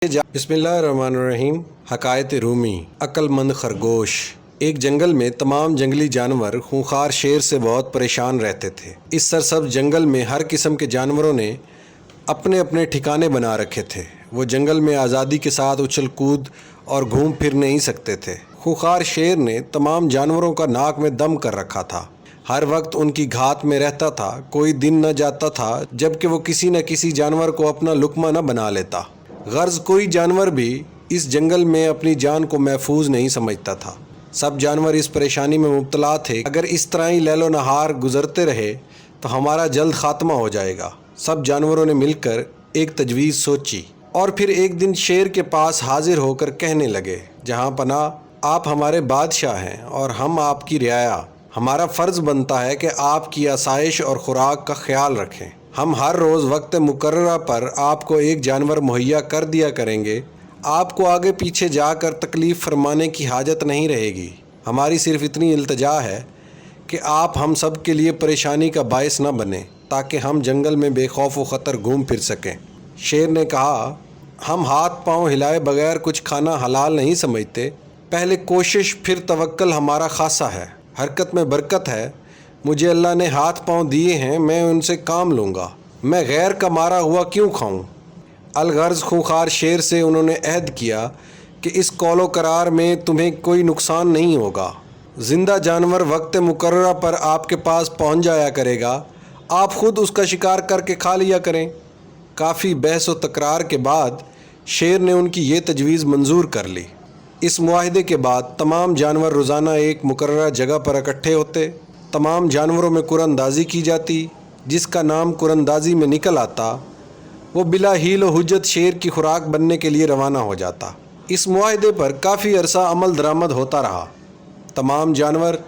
बिस्मिल्लाहिर्रहमानिर्रहीम। हकायत रूमी। अक्लमंद खरगोश। एक जंगल में तमाम जंगली जानवर खूंखार शेर से बहुत परेशान रहते थे। इस सरसब्ज़ जंगल में हर किस्म के जानवरों ने अपने अपने ठिकाने बना रखे थे। वो जंगल में आज़ादी के साथ उछल कूद और घूम फिर नहीं सकते थे। खूंखार शेर ने तमाम जानवरों का नाक में दम कर रखा था। हर वक्त उनकी घात में रहता था। कोई दिन न जाता था जबकि वो किसी न किसी जानवर को अपना लुक़मा न बना लेता। गर्ज कोई जानवर भी इस जंगल में अपनी जान को महफूज नहीं समझता था। सब जानवर इस परेशानी में मुब्तला थे। अगर इस तरह ही लैलो नहार गुजरते रहे तो हमारा जल्द खात्मा हो जाएगा। सब जानवरों ने मिलकर एक तजवीज़ सोची और फिर एक दिन शेर के पास हाजिर होकर कहने लगे, जहाँ पनाह आप हमारे बादशाह हैं और हम आपकी रियाया। हमारा फ़र्ज़ बनता है कि आपकी आसाइश और ख़ुराक का ख्याल रखें। हम हर रोज़ वक्त मुकर्ररा पर आपको एक जानवर मुहैया कर दिया करेंगे। आपको आगे पीछे जाकर तकलीफ़ फरमाने की हाजत नहीं रहेगी। हमारी सिर्फ़ इतनी इल्तजा है कि आप हम सब के लिए परेशानी का बायस न बने, ताकि हम जंगल में बेखौफ व ख़तर घूम फिर सकें। शेर ने कहा, हम हाथ पाँव हिलाए बगैर कुछ खाना हलाल नहीं समझते। पहले कोशिश फिर तवक्कल हमारा खासा है। हरकत में बरकत है। मुझे अल्लाह ने हाथ पाँव दिए हैं, मैं उनसे काम लूँगा। मैं गैर का मारा हुआ क्यों खाऊँ? अलगर्ज खूंखार शेर से उन्होंने अहद किया कि इस कौलो करार में तुम्हें कोई नुकसान नहीं होगा। ज़िंदा जानवर वक्त मुकर्ररा पर आपके पास पहुँच जाया करेगा। आप ख़ुद उसका शिकार करके खा लिया करें। काफ़ी बहस व तकरार के बाद शेर ने उनकी ये तजवीज़ मंजूर कर ली। इस मुआहदे के बाद तमाम जानवर रोज़ाना एक मुकर्ररा जगह पर इकट्ठे होते। तमाम जानवरों में कुरअंदाज़ी की जाती। जिसका नाम कुरअंदाज़ी में निकल आता वो बिला हील व हुज्जत शेर की खुराक बनने के लिए रवाना हो जाता। इस मुआहदे पर काफ़ी अरसा अमल दरामद होता रहा। तमाम जानवर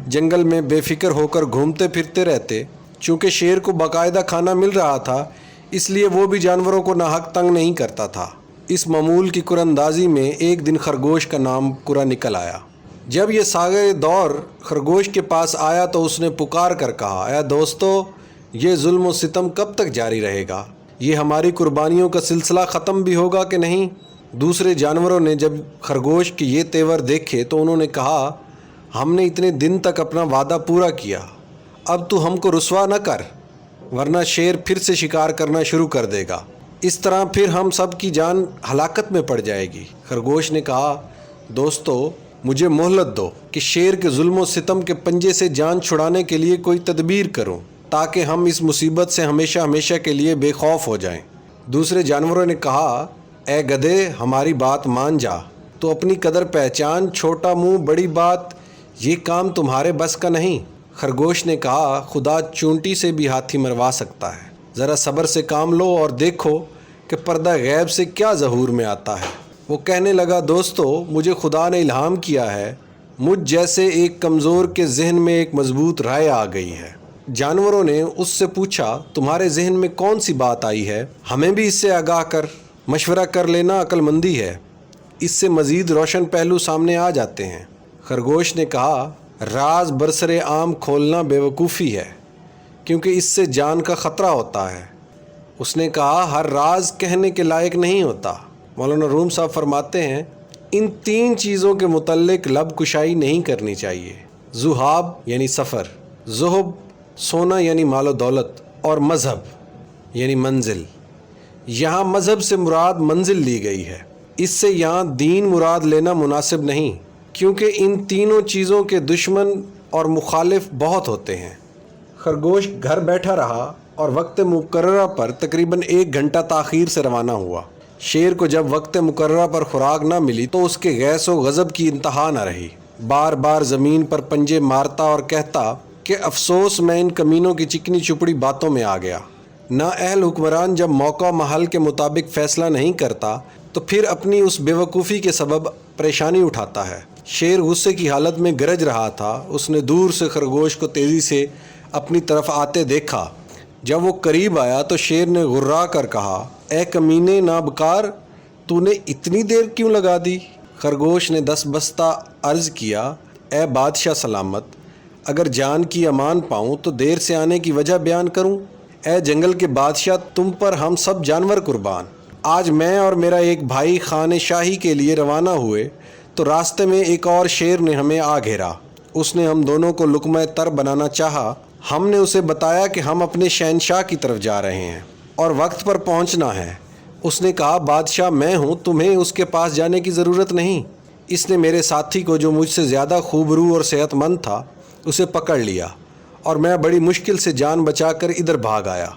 जंगल में बेफिक्र होकर घूमते फिरते रहते। चूँकि शेर को बाकायदा खाना मिल रहा था, इसलिए वो भी जानवरों को नाहक तंग नहीं करता था। इस मामूल की कुरअंदाज़ी में एक दिन खरगोश का नाम कुरा निकल आया। जब ये सागे दौर खरगोश के पास आया तो उसने पुकार कर कहा, ऐ दोस्तों, ये जुल्म व सितम कब तक जारी रहेगा? ये हमारी कुर्बानियों का सिलसिला ख़त्म भी होगा कि नहीं? दूसरे जानवरों ने जब खरगोश के ये तेवर देखे तो उन्होंने कहा, हमने इतने दिन तक अपना वादा पूरा किया, अब तू हमको रुसवा न कर, वरना शेर फिर से शिकार करना शुरू कर देगा। इस तरह फिर हम सब की जान हलाकत में पड़ जाएगी। खरगोश ने कहा, दोस्तों, मुझे मोहलत दो कि शेर के जुल्म व सितम के पंजे से जान छुड़ाने के लिए कोई तदबीर करूं, ताकि हम इस मुसीबत से हमेशा हमेशा के लिए बेखौफ हो जाएं। दूसरे जानवरों ने कहा, ए गधे, हमारी बात मान जा, तो अपनी कदर पहचान। छोटा मुंह बड़ी बात, ये काम तुम्हारे बस का नहीं। खरगोश ने कहा, खुदा चूंटी से भी हाथी मरवा सकता है। ज़रा सब्र से काम लो और देखो कि पर्दा गैब से क्या ज़हूर में आता है। वो कहने लगा, दोस्तों, मुझे खुदा ने इल्हाम किया है। मुझ जैसे एक कमज़ोर के जहन में एक मज़बूत राय आ गई है। जानवरों ने उससे पूछा, तुम्हारे जहन में कौन सी बात आई है? हमें भी इससे आगाह कर। मशवरा कर लेना अक्लमंदी है। इससे मज़ीद रोशन पहलू सामने आ जाते हैं। खरगोश ने कहा, राज बरसरे आम खोलना बेवकूफ़ी है, क्योंकि इससे जान का ख़तरा होता है। उसने कहा, हर राज कहने के लायक नहीं होता। मौलाना रूम साहब फरमाते हैं, इन तीन चीज़ों के मुतल्लिक लब कुशाई नहीं करनी चाहिए। जुहाब यानी सफ़र, ज़ुहब सोना यानी मालो दौलत, और मज़हब यानी मंजिल। यहाँ मज़हब से मुराद मंजिल ली गई है। इससे यहाँ दीन मुराद लेना मुनासिब नहीं, क्योंकि इन तीनों चीज़ों के दुश्मन और मुखालिफ बहुत होते हैं। खरगोश घर बैठा रहा और वक्त मुकर्ररा पर तकरीबन 1 घंटा ताख़ीर से रवाना हुआ। शेर को जब वक्त मुकर्ररा पर खुराक ना मिली तो उसके गैस व गज़ब की इंतहा न रही। बार बार ज़मीन पर पंजे मारता और कहता कि अफसोस, मैं इन कमीनों की चिकनी चुपड़ी बातों में आ गया। नाअहल हुक्मरान जब मौका महल के मुताबिक फ़ैसला नहीं करता तो फिर अपनी उस बेवकूफ़ी के सबब परेशानी उठाता है। शेर गुस्से की हालत में गरज रहा था। उसने दूर से खरगोश को तेज़ी से अपनी तरफ आते देखा। जब वो करीब आया तो शेर ने गुर्रा कर कहा, ए कमीने नाबकार, तूने इतनी देर क्यों लगा दी? खरगोश ने दस बस्ता अर्ज़ किया, ए बादशाह सलामत, अगर जान की अमान पाऊँ तो देर से आने की वजह बयान करूँ। ए जंगल के बादशाह, तुम पर हम सब जानवर कुर्बान। آج میں اور میرا ایک بھائی خانے شاہی کے لیے روانہ ہوئے تو راستے میں ایک اور شیر نے ہمیں آ گھیرا۔ اس نے ہم دونوں کو لقمہ تر بنانا چاہا۔ ہم نے اسے بتایا کہ ہم اپنے شہنشاہ کی طرف جا رہے ہیں اور وقت پر پہنچنا ہے۔ اس نے کہا بادشاہ میں ہوں، تمہیں اس کے پاس جانے کی ضرورت نہیں۔ اس نے میرے ساتھی کو جو مجھ سے زیادہ خوبرو اور صحت مند تھا اسے پکڑ لیا اور میں بڑی مشکل سے جان بچا کر ادھر بھاگ آیا۔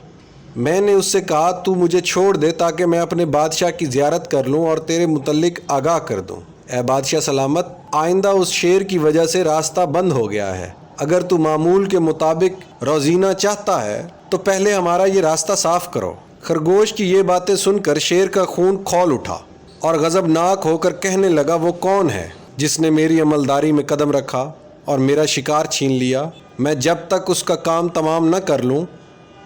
میں نے اس سے کہا تو مجھے چھوڑ دے تاکہ میں اپنے بادشاہ کی زیارت کر لوں اور تیرے متعلق آگاہ کر دوں۔ اے بادشاہ سلامت، آئندہ اس شیر کی وجہ سے راستہ بند ہو گیا ہے۔ اگر تو معمول کے مطابق روزینہ چاہتا ہے تو پہلے ہمارا یہ راستہ صاف کرو۔ خرگوش کی یہ باتیں سن کر شیر کا خون کھول اٹھا اور غضبناک ہو کر کہنے لگا وہ کون ہے جس نے میری عملداری میں قدم رکھا اور میرا شکار چھین لیا؟ میں جب تک اس کا کام تمام نہ کر لوں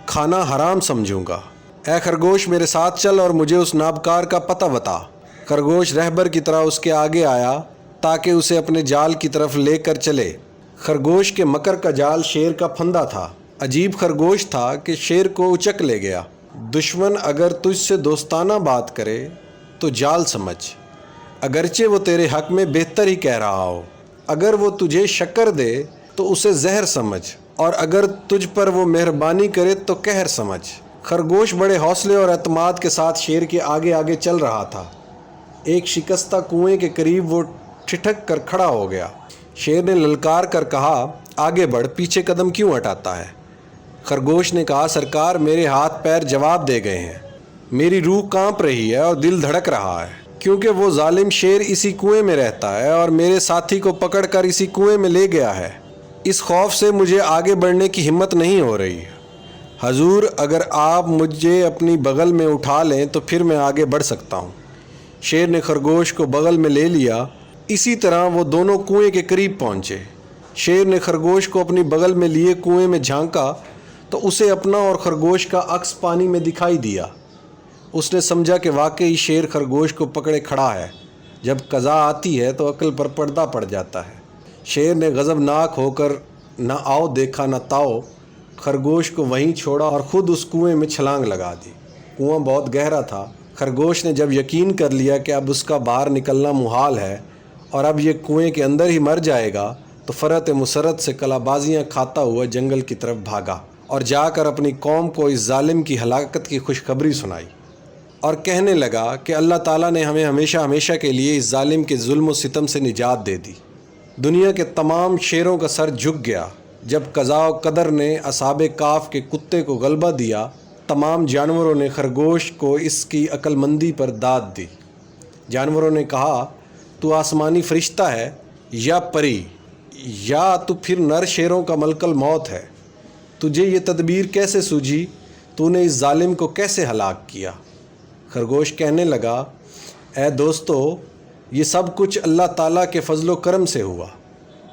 کھانا حرام سمجھوں گا۔ اے خرگوش میرے ساتھ چل اور مجھے اس نابکار کا پتہ بتا۔ خرگوش رہبر کی طرح اس کے آگے آیا تاکہ اسے اپنے جال کی طرف لے کر چلے۔ خرگوش کے مکر کا جال شیر کا پھندا تھا۔ عجیب خرگوش تھا کہ شیر کو اچک لے گیا۔ دشمن اگر تجھ سے دوستانہ بات کرے تو جال سمجھ، اگرچہ وہ تیرے حق میں بہتر ہی کہہ رہا ہو۔ اگر وہ تجھے شکر دے تو اسے زہر سمجھ، اور اگر تجھ پر وہ مہربانی کرے تو قہر سمجھ۔ خرگوش بڑے حوصلے اور اعتماد کے ساتھ شیر کے آگے آگے چل رہا تھا۔ ایک شکستہ کنویں کے قریب وہ ٹھٹک کر کھڑا ہو گیا۔ شیر نے للکار کر کہا آگے بڑھ، پیچھے قدم کیوں ہٹاتا ہے؟ خرگوش نے کہا سرکار میرے ہاتھ پیر جواب دے گئے ہیں، میری روح کانپ رہی ہے اور دل دھڑک رہا ہے، کیونکہ وہ ظالم شیر اسی کنویں میں رہتا ہے اور میرے ساتھی کو پکڑ کر اسی کنویں میں لے گیا ہے۔ اس خوف سے مجھے آگے بڑھنے کی ہمت نہیں ہو رہی۔ حضور اگر آپ مجھے اپنی بغل میں اٹھا لیں تو پھر میں آگے بڑھ سکتا ہوں۔ شیر نے خرگوش کو بغل میں لے لیا۔ اسی طرح وہ دونوں کنویں کے قریب پہنچے۔ شیر نے خرگوش کو اپنی بغل میں لیے کنویں میں جھانکا تو اسے اپنا اور خرگوش کا عکس پانی میں دکھائی دیا۔ اس نے سمجھا کہ واقعی شیر خرگوش کو پکڑے کھڑا ہے۔ جب قضا آتی ہے تو عقل پر پردہ پڑ جاتا ہے۔ شیر نے غضبناک ہو کر نہ آؤ دیکھا نہ تاؤ، خرگوش کو وہیں چھوڑا اور خود اس کنویں میں چھلانگ لگا دی۔ کنواں بہت گہرا تھا۔ خرگوش نے جب یقین کر لیا کہ اب اس کا باہر نکلنا محال ہے اور اب یہ کنویں کے اندر ہی مر جائے گا تو فرت مسرت سے کلابازیاں کھاتا ہوا جنگل کی طرف بھاگا اور جا کر اپنی قوم کو اس ظالم کی ہلاکت کی خوشخبری سنائی اور کہنے لگا کہ اللہ تعالیٰ نے ہمیں ہمیشہ ہمیشہ کے لیے اس ظالم کے ظلم و ستم سے نجات دے دی۔ دنیا کے تمام شیروں کا سر جھک گیا جب قضاء و قدر نے اصحاب کاف کے کتے کو غلبہ دیا۔ تمام جانوروں نے خرگوش کو اس کی عقل مندی پر داد دی۔ جانوروں نے کہا تو آسمانی فرشتہ ہے یا پری یا تو پھر نر شیروں کا ملک الموت ہے؟ تجھے یہ تدبیر کیسے سوجھی؟ تو نے اس ظالم کو کیسے ہلاک کیا؟ خرگوش کہنے لگا اے دوستو، یہ سب کچھ اللہ تعالیٰ کے فضل و کرم سے ہوا،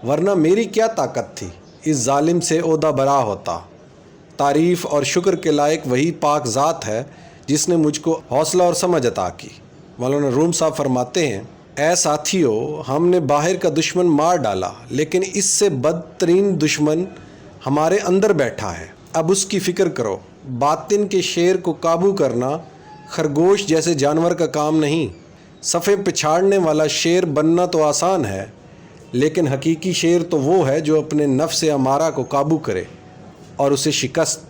ورنہ میری کیا طاقت تھی اس ظالم سے عہدہ برا ہوتا۔ تعریف اور شکر کے لائق وہی پاک ذات ہے جس نے مجھ کو حوصلہ اور سمجھ عطا کی۔ مولانا روم صاحب فرماتے ہیں اے ساتھیو، ہم نے باہر کا دشمن مار ڈالا لیکن اس سے بدترین دشمن ہمارے اندر بیٹھا ہے۔ اب اس کی فکر کرو۔ باطن کے شیر کو قابو کرنا خرگوش جیسے جانور کا کام نہیں۔ صفے پچھاڑنے والا شیر بننا تو آسان ہے، لیکن حقیقی شیر تو وہ ہے جو اپنے نفس امارہ کو قابو کرے اور اسے شکست